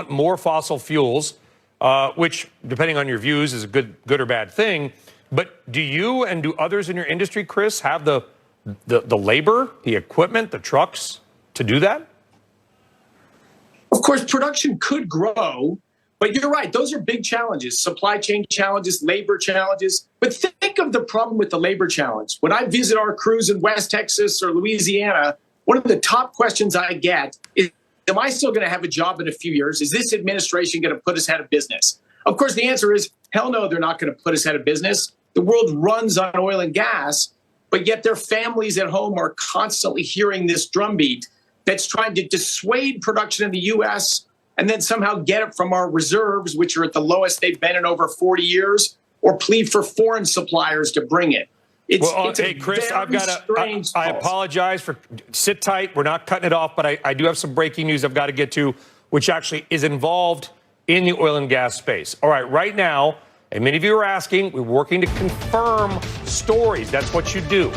want more fossil fuels, which, depending on your views, is a good or bad thing. But do you and do others in your industry, Chris, have the labor, the equipment, the trucks to do that? Of course, production could grow, but you're right. Those are big challenges, supply chain challenges, labor challenges. But think of the problem with the labor challenge. When I visit our crews in West Texas or Louisiana, one of the top questions I get is, am I still going to have a job in a few years? Is this administration going to put us out of business? Of course, the answer is, hell no, they're not going to put us out of business. The world runs on oil and gas, but yet their families at home are constantly hearing this drumbeat that's trying to dissuade production in the U.S. and then somehow get it from our reserves, which are at the lowest they've been in over 40 years, or plead for foreign suppliers to bring it. Hey, Chris, I apologize for, sit tight. We're not cutting it off, but I do have some breaking news I've got to get to, which actually is involved in the oil and gas space. All right now, and many of you are asking, we're working to confirm stories. That's what you do.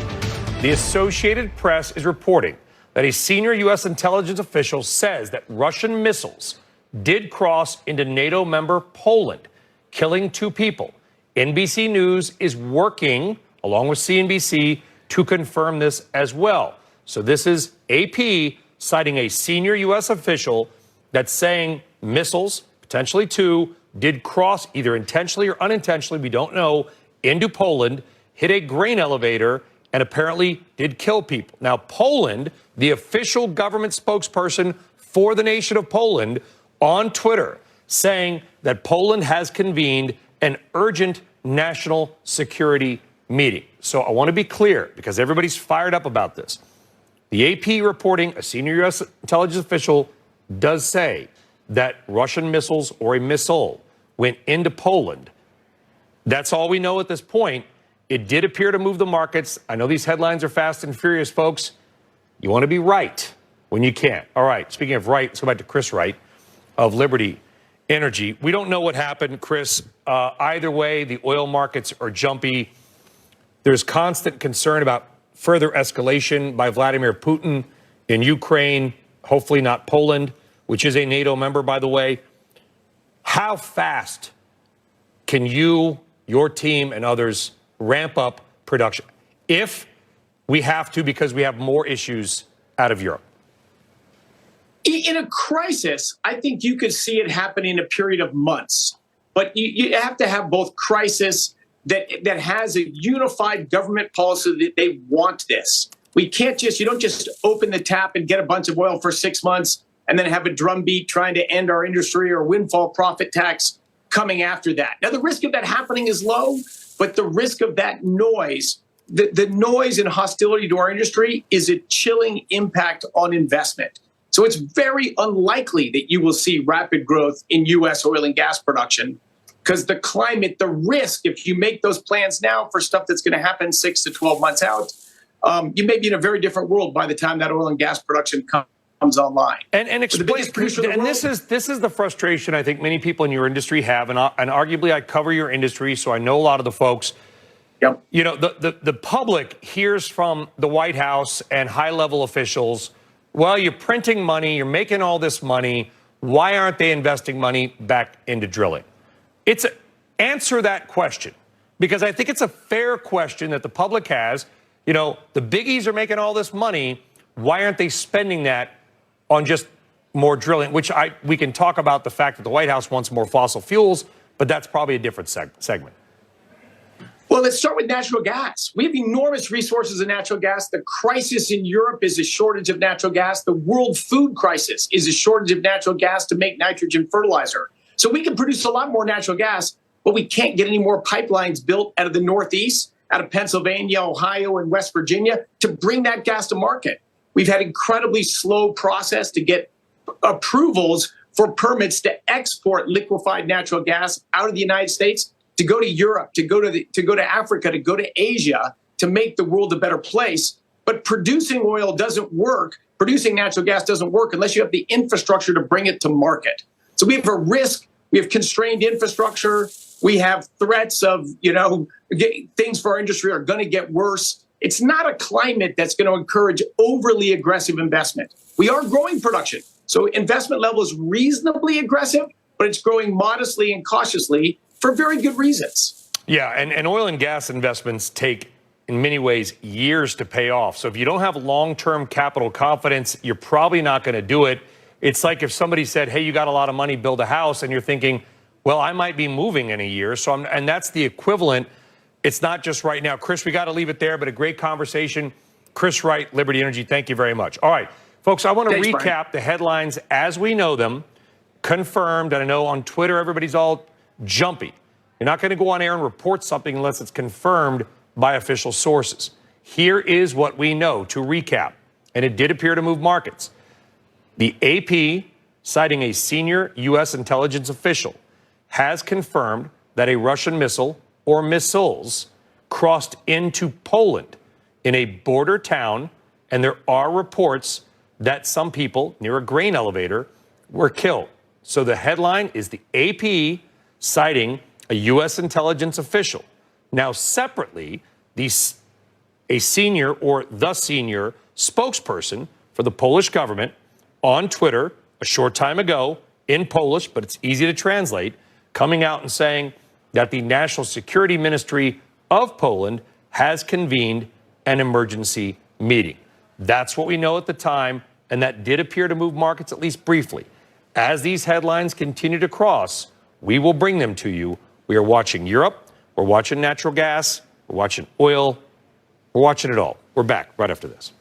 The Associated Press is reporting that a senior U.S. intelligence official says that Russian missiles did cross into NATO member Poland, killing 2 people. NBC News is working, along with CNBC, to confirm this as well. So this is AP citing a senior U.S. official that's saying missiles, potentially 2, did cross either intentionally or unintentionally, we don't know, into Poland, hit a grain elevator, and apparently did kill people. Now, Poland, the official government spokesperson for the nation of Poland, on Twitter, saying that Poland has convened an urgent national security meeting. So I want to be clear, because everybody's fired up about this. The AP reporting, a senior U.S. intelligence official does say that Russian missiles or a missile went into Poland. That's all we know at this point. It did appear to move the markets. I know these headlines are fast and furious, folks. You want to be right when you can. All right, speaking of right, let's go back to Chris Wright of Liberty Energy. We don't know what happened, Chris. Either way, the oil markets are jumpy. There's constant concern about further escalation by Vladimir Putin in Ukraine, hopefully not Poland, which is a NATO member, by the way. How fast can you, your team, and others ramp up production if we have to, because we have more issues out of Europe? In a crisis, I think you could see it happen in a period of months. But you have to have both crisis that has a unified government policy that they want this. You don't just open the tap and get a bunch of oil for 6 months and then have a drumbeat trying to end our industry or windfall profit tax coming after that. Now, the risk of that happening is low, but the risk of that noise, the noise and hostility to our industry is a chilling impact on investment. So it's very unlikely that you will see rapid growth in U.S. oil and gas production, because the climate, the risk, if you make those plans now for stuff that's going to happen 6 to 12 months out, you may be in a very different world by the time that oil and gas production comes online. And explain, and this is the frustration I think many people in your industry have, and arguably I cover your industry, so I know a lot of the folks. Yep. You know, the public hears from the White House and high-level officials, well, you're printing money, you're making all this money, why aren't they investing money back into drilling? Answer that question, because I think it's a fair question that the public has. You know, the biggies are making all this money, why aren't they spending that on just more drilling? Which we can talk about the fact that the White House wants more fossil fuels, but that's probably a different segment. Well, let's start with natural gas. We have enormous resources in natural gas. The crisis in Europe is a shortage of natural gas. The world food crisis is a shortage of natural gas to make nitrogen fertilizer. So we can produce a lot more natural gas, but we can't get any more pipelines built out of the Northeast, out of Pennsylvania, Ohio, and West Virginia to bring that gas to market. We've had incredibly slow process to get approvals for permits to export liquefied natural gas out of the United States, to go to Europe, to go to Africa, to go to Asia, to make the world a better place. But producing oil doesn't work. Producing natural gas doesn't work unless you have the infrastructure to bring it to market. So we have a risk. We have constrained infrastructure. We have threats of, things for our industry are going to get worse. It's not a climate that's going to encourage overly aggressive investment. We are growing production. So investment level is reasonably aggressive, but it's growing modestly and cautiously for very good reasons. Yeah, and oil and gas investments take, in many ways, years to pay off. So if you don't have long-term capital confidence, you're probably not going to do it. It's like if somebody said, hey, you got a lot of money, build a house, and you're thinking, well, I might be moving in a year. And that's the equivalent. It's not just right now. Chris, we got to leave it there, but a great conversation. Chris Wright, Liberty Energy, thank you very much. All right, folks, I want to recap Brian. the headlines as we know them, confirmed. And I know on Twitter, everybody's all jumpy. You're not going to go on air and report something unless it's confirmed by official sources. Here is what we know to recap, and it did appear to move markets. The AP, citing a senior U.S. intelligence official, has confirmed that a Russian missile or missiles crossed into Poland in a border town, and there are reports that some people near a grain elevator were killed. So the headline is the AP citing a U.S. intelligence official. Now, separately, a senior or the senior spokesperson for the Polish government on Twitter a short time ago in Polish, but it's easy to translate, coming out and saying that the National Security Ministry of Poland has convened an emergency meeting. That's what we know at the time, and that did appear to move markets at least briefly. As these headlines continue to cross, we will bring them to you. We are watching Europe, we're watching natural gas, we're watching oil, we're watching it all. We're back right after this.